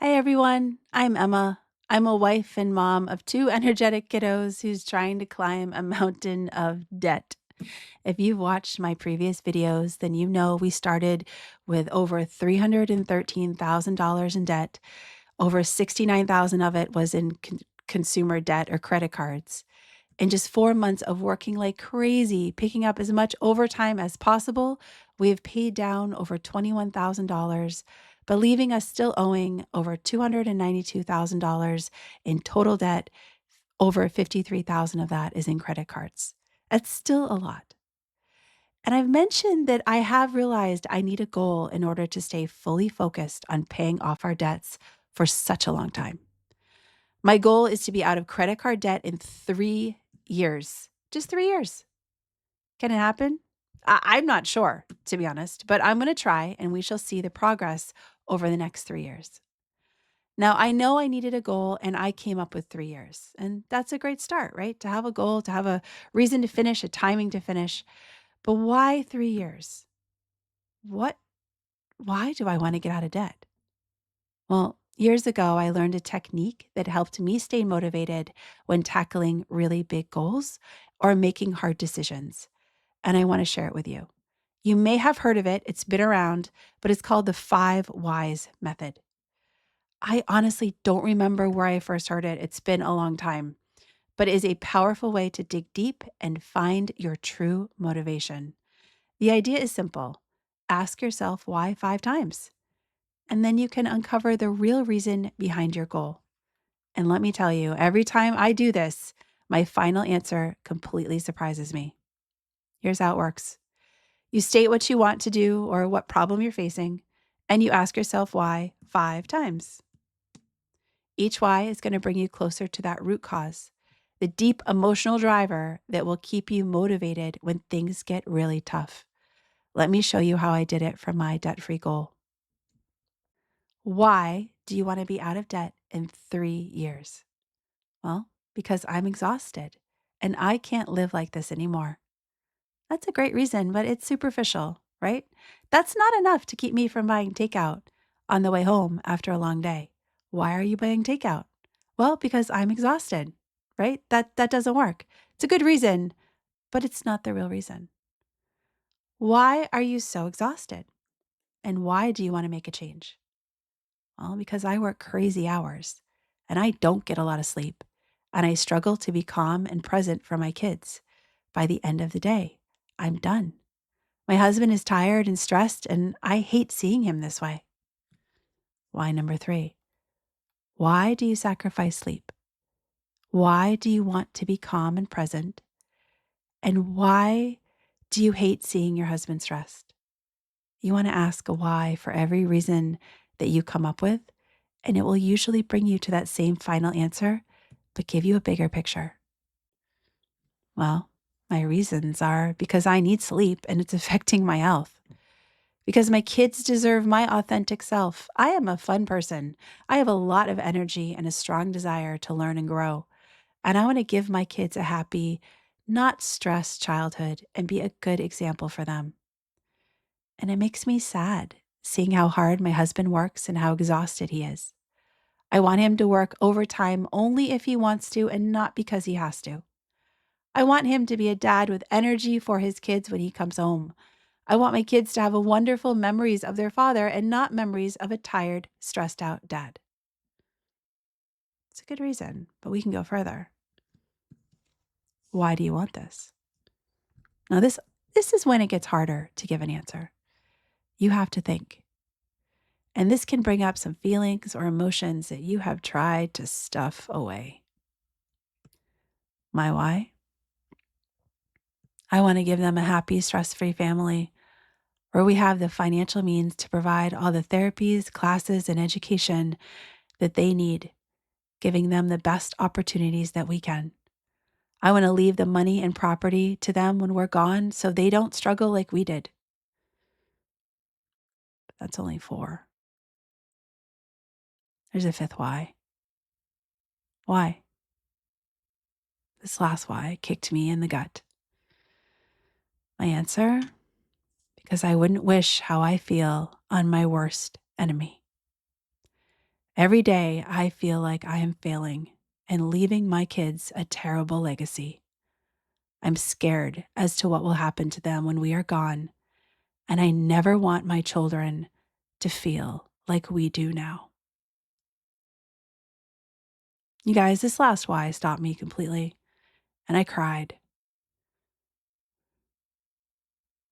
Hey everyone, I'm Emma. I'm a wife and mom of two energetic kiddos who's trying to climb a mountain of debt. If you've watched my previous videos, then you know we started with over $313,000 in debt. Over 69,000 of it was in consumer debt or credit cards. In just 4 months of working like crazy, picking up as much overtime as possible, we have paid down over $21,000, but leaving us still owing over $292,000 in total debt. Over 53,000 of that is in credit cards. That's still a lot. And I've mentioned that I have realized I need a goal in order to stay fully focused on paying off our debts for such a long time. My goal is to be out of credit card debt in 3 years. Just 3 years. Can it happen? I'm not sure, to be honest, but I'm going to try and we shall see the progress over the next 3 years. Now, I know I needed a goal and I came up with 3 years. And that's a great start, right? To have a goal, to have a reason to finish, a timing to finish. But why 3 years? What, why do I want to get out of debt? Well, years ago, I learned a technique that helped me stay motivated when tackling really big goals or making hard decisions. And I want to share it with you. You may have heard of it, it's been around, but it's called the 5 whys method. I honestly don't remember where I first heard it. It's been a long time, but it is a powerful way to dig deep and find your true motivation. The idea is simple. Ask yourself why 5 times, and then you can uncover the real reason behind your goal. And let me tell you, every time I do this, my final answer completely surprises me. Here's how it works. You state what you want to do or what problem you're facing, and you ask yourself why 5 times. Each why is going to bring you closer to that root cause, the deep emotional driver that will keep you motivated when things get really tough. Let me show you how I did it for my debt free goal. Why do you want to be out of debt in 3 years? Well, because I'm exhausted and I can't live like this anymore. That's a great reason, but it's superficial, right? That's not enough to keep me from buying takeout on the way home after a long day. Why are you buying takeout? Well, because I'm exhausted, right? That doesn't work. It's a good reason, but it's not the real reason. Why are you so exhausted? And why do you want to make a change? Well, because I work crazy hours and I don't get a lot of sleep and I struggle to be calm and present for my kids. By the end of the day, I'm done. My husband is tired and stressed, and I hate seeing him this way. Why number 3? Why do you sacrifice sleep? Why do you want to be calm and present? And why do you hate seeing your husband stressed? You want to ask a why for every reason that you come up with, and it will usually bring you to that same final answer, but give you a bigger picture. Well, my reasons are because I need sleep and it's affecting my health. Because my kids deserve my authentic self. I am a fun person. I have a lot of energy and a strong desire to learn and grow. And I want to give my kids a happy, not stressed childhood and be a good example for them. And it makes me sad seeing how hard my husband works and how exhausted he is. I want him to work overtime only if he wants to and not because he has to. I want him to be a dad with energy for his kids when he comes home. I want my kids to have a wonderful memories of their father and not memories of a tired, stressed out dad. It's a good reason, but we can go further. Why do you want this? Now this is when it gets harder to give an answer. You have to think. And this can bring up some feelings or emotions that you have tried to stuff away. My why? I want to give them a happy, stress-free family where we have the financial means to provide all the therapies, classes, and education that they need, giving them the best opportunities that we can. I want to leave the money and property to them when we're gone so they don't struggle like we did. But that's only 4. There's a 5th why. Why? This last why kicked me in the gut. My answer? Because I wouldn't wish how I feel on my worst enemy. Every day, I feel like I am failing and leaving my kids a terrible legacy. I'm scared as to what will happen to them when we are gone, and I never want my children to feel like we do now. You guys, this last why stopped me completely, and I cried.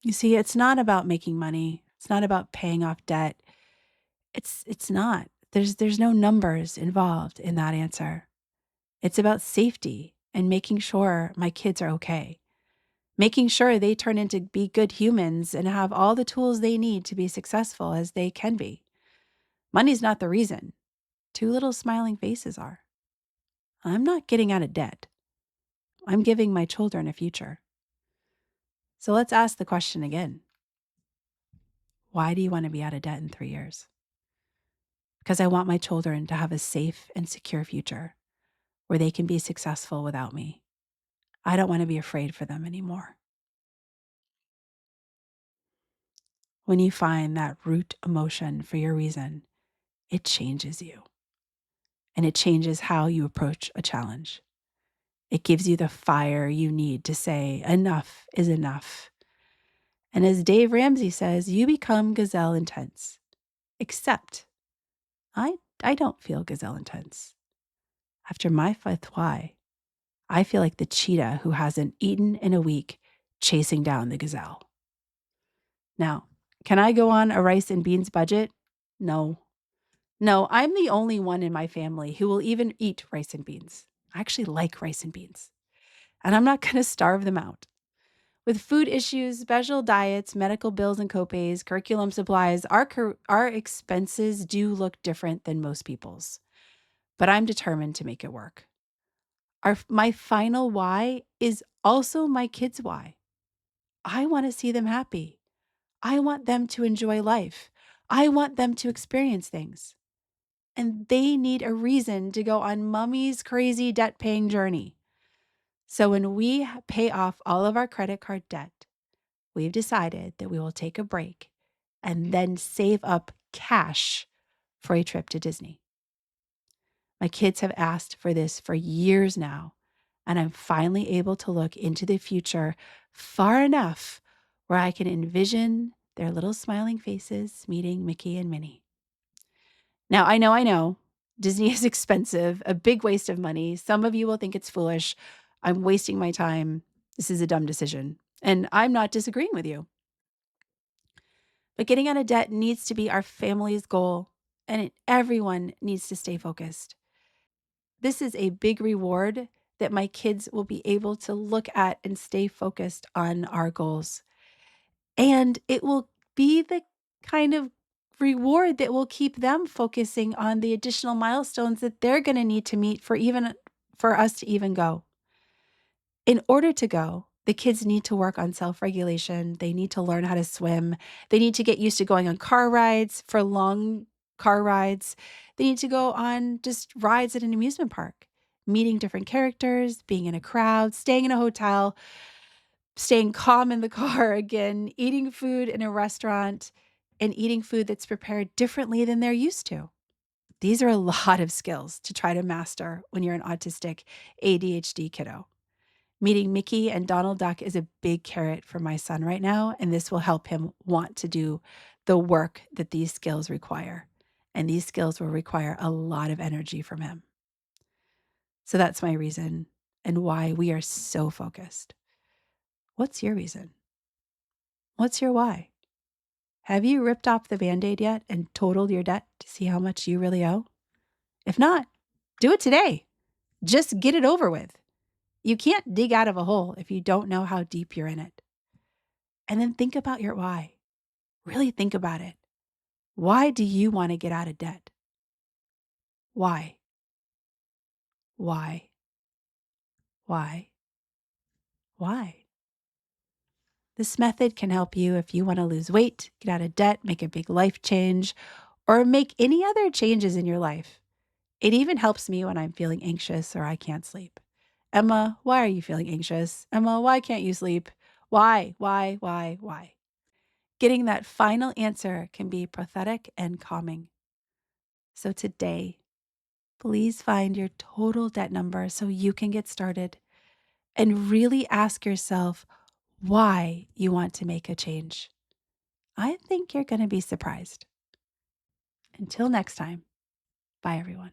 You see, it's not about making money. It's not about paying off debt. It's not. There's no numbers involved in that answer. It's about safety and making sure my kids are okay. Making sure they turn into be good humans and have all the tools they need to be successful as they can be. Money's not the reason. Two little smiling faces are. I'm not getting out of debt. I'm giving my children a future. So let's ask the question again. Why do you want to be out of debt in 3 years? Because I want my children to have a safe and secure future where they can be successful without me. I don't want to be afraid for them anymore. When you find that root emotion for your reason, it changes you and it changes how you approach a challenge. It gives you the fire you need to say, enough is enough. And as Dave Ramsey says, you become gazelle intense. Except I don't feel gazelle intense. After my fifth why, I feel like the cheetah who hasn't eaten in a week chasing down the gazelle. Now, can I go on a rice and beans budget? No. No, I'm the only one in my family who will even eat rice and beans. I actually like rice and beans, and I'm not going to starve them out. With food issues, special diets, medical bills and copays, curriculum supplies, our expenses do look different than most people's. But I'm determined to make it work. My final why is also my kids' why. I want to see them happy. I want them to enjoy life. I want them to experience things. And they need a reason to go on mommy's crazy debt paying journey. So when we pay off all of our credit card debt, we've decided that we will take a break and then save up cash for a trip to Disney. My kids have asked for this for years now, and I'm finally able to look into the future far enough where I can envision their little smiling faces meeting Mickey and Minnie. Now, I know, Disney is expensive, a big waste of money. Some of you will think it's foolish. I'm wasting my time. This is a dumb decision. And I'm not disagreeing with you. But getting out of debt needs to be our family's goal, and everyone needs to stay focused. This is a big reward that my kids will be able to look at and stay focused on our goals. And it will be the kind of reward that will keep them focusing on the additional milestones that they're going to need to meet for us to even go. In order to go, the kids need to work on self-regulation. They need to learn how to swim. They need to get used to going on car rides for long car rides. They need to go on just rides at an amusement park, meeting different characters, being in a crowd, staying in a hotel, staying calm in the car again, eating food in a restaurant, and eating food that's prepared differently than they're used to. These are a lot of skills to try to master when you're an autistic ADHD kiddo. Meeting Mickey and Donald Duck is a big carrot for my son right now, and this will help him want to do the work that these skills require. And these skills will require a lot of energy from him. So that's my reason and why we are so focused. What's your reason? What's your why? Have you ripped off the Band-Aid yet and totaled your debt to see how much you really owe? If not, do it today. Just get it over with. You can't dig out of a hole if you don't know how deep you're in it. And then think about your why. Really think about it. Why do you want to get out of debt? Why? Why? Why? Why? This method can help you if you want to lose weight, get out of debt, make a big life change, or make any other changes in your life. It even helps me when I'm feeling anxious or I can't sleep. Emma, why are you feeling anxious? Emma, why can't you sleep? Why? Why? Getting that final answer can be pathetic and calming. So today, please find your total debt number so you can get started and really ask yourself why you want to make a change. I think you're going to be surprised. Until next time, bye everyone.